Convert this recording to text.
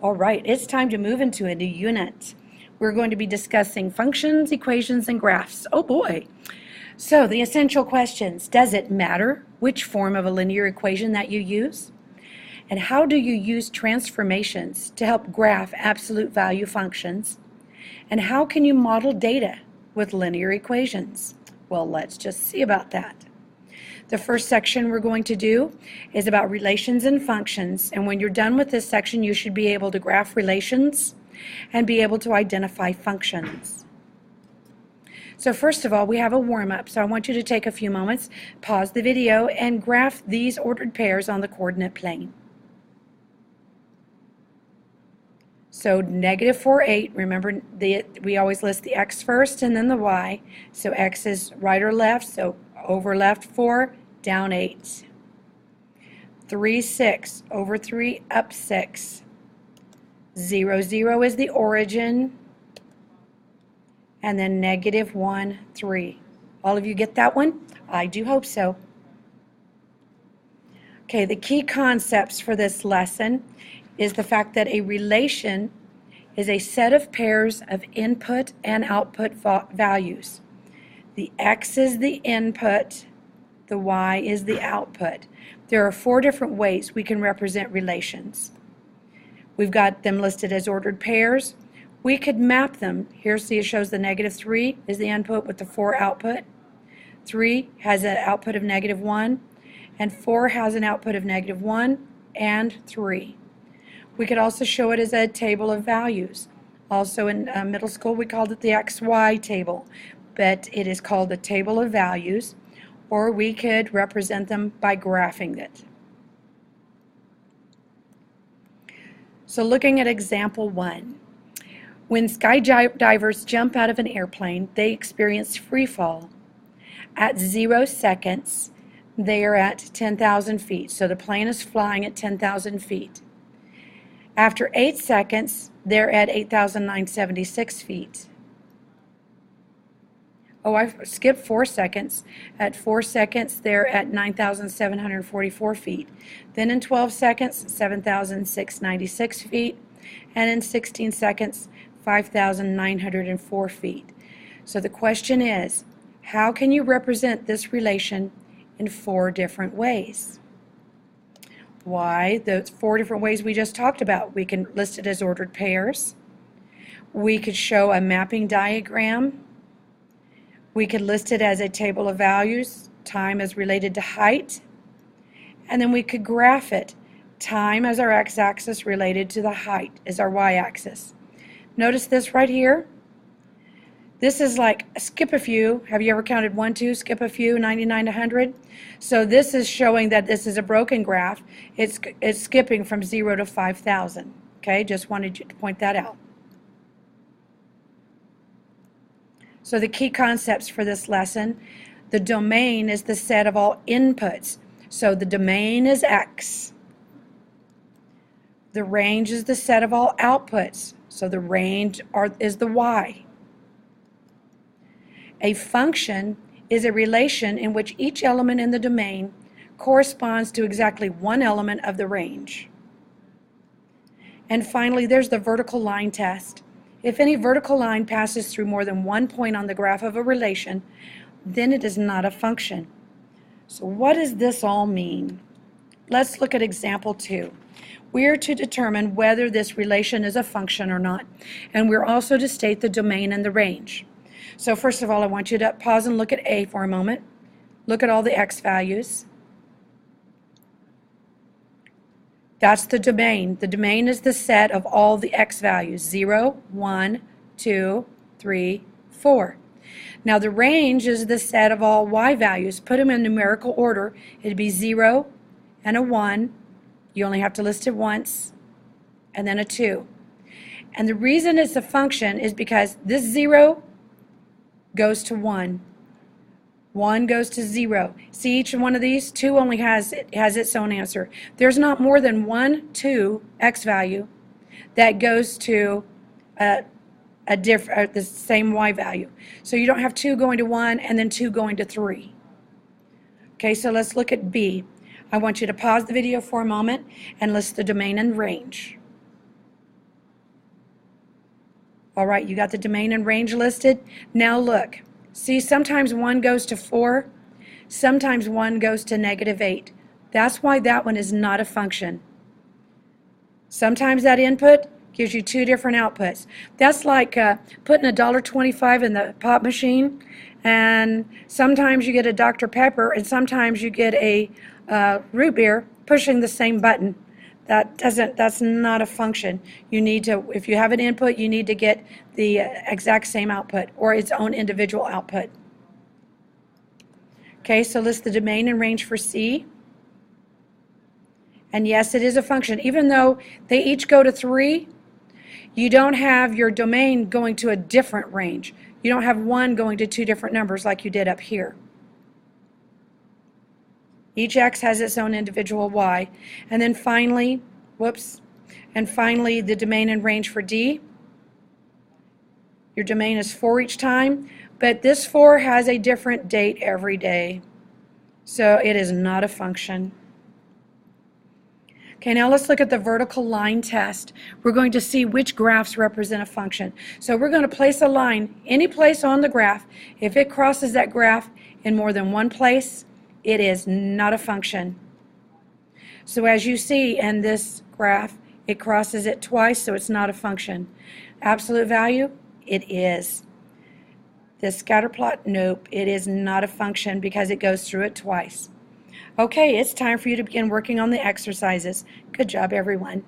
All right, it's time to move into a new unit. We're going to be discussing functions, equations, and graphs. Oh boy. So the essential questions: does it matter which form of a linear equation that you use? And how do you use transformations to help graph absolute value functions? And how can you model data with linear equations? Well, let's just see about that. The first section we're going to do is about relations and functions, and when you're done with this section, you should be able to graph relations and be able to identify functions. So first of all, we have a warm-up, so I want you to take a few moments, pause the video, and graph these ordered pairs on the coordinate plane. So -4, 8, remember we always list the x first and then the y. So x is right or left, so over left 4, down 8. 3, 6, over 3, up 6. 0, 0 is the origin. And then -1, 3. All of you get that one? I do hope so. Okay, the key concepts for this lesson is the fact that a relation is a set of pairs of input and output values. The x is the input, the y is the output. There are 4 different ways we can represent relations. We've got them listed as ordered pairs. We could map them. Here, see, it shows the -3 is the input with the 4 output. 3 has an output of -1, and 4 has an output of -1 and 3. We could also show it as a table of values. Also in middle school we called it the XY table, but it is called a table of values, or we could represent them by graphing it. So looking at example 1, when skydivers jump out of an airplane, they experience free fall. At 0 seconds, they are at 10,000 feet, so the plane is flying at 10,000 feet. After 8 seconds, they're at 8,976 feet. Oh, I skipped 4 seconds. At 4 seconds, they're at 9,744 feet. Then in 12 seconds, 7,696 feet. And in 16 seconds, 5,904 feet. So the question is, how can you represent this relation in 4 different ways? Why? Those 4 different ways we just talked about. We can list it as ordered pairs. We could show a mapping diagram. We could list it as a table of values. Time is related to height. And then we could graph it. Time as our x-axis related to the height is our y-axis. Notice this right here. This is like skip a few. Have you ever counted 1, 2, skip a few, 99 to 100? So this is showing that this is a broken graph. It's skipping from 0 to 5,000. Okay, just wanted you to point that out. So the key concepts for this lesson: the domain is the set of all inputs. So the domain is x. The range is the set of all outputs. So the range is the y. A function is a relation in which each element in the domain corresponds to exactly one element of the range. And finally, there's the vertical line test. If any vertical line passes through more than one point on the graph of a relation, then it is not a function. So what does this all mean? Let's look at example 2. We are to determine whether this relation is a function or not, and we're also to state the domain and the range. So first of all, I want you to pause and look at A for a moment. Look at all the x values. That's the domain. The domain is the set of all the x values: 0, 1, 2, 3, 4. Now the range is the set of all y values. Put them in numerical order. It'd be 0 and a 1. You only have to list it once, and then a 2. And the reason it's a function is because this 0 goes to 1. 1 goes to 0. See each one of these? 2 only has its own answer. There's not more than 1, 2 x value that goes to the same y value. So you don't have 2 going to 1 and then 2 going to 3. Okay, so let's look at B. I want you to pause the video for a moment and list the domain and range. All right, you got the domain and range listed. Now look, see, sometimes 1 goes to 4, sometimes 1 goes to -8. That's why that one is not a function. Sometimes that input gives you 2 different outputs. That's like putting $1.25 in the pop machine, and sometimes you get a Dr. Pepper, and sometimes you get a root beer pushing the same button. That's not a function. You need to, if you have an input, you need to get the exact same output or its own individual output. Okay, so list the domain and range for C. And yes, it is a function. Even though they each go to 3, you don't have your domain going to a different range. You don't have 1 going to 2 different numbers like you did up here. Each x has its own individual y. And then finally, finally the domain and range for D. Your domain is 4 each time, but this 4 has a different date every day. So it is not a function. Okay, now let's look at the vertical line test. We're going to see which graphs represent a function. So we're going to place a line any place on the graph. If it crosses that graph in more than one place, it is not a function. So as you see in this graph, it crosses it twice, so it's not a function. Absolute value, it is. This scatter plot, nope, it is not a function because it goes through it twice. Okay, it's time for you to begin working on the exercises. Good job, everyone.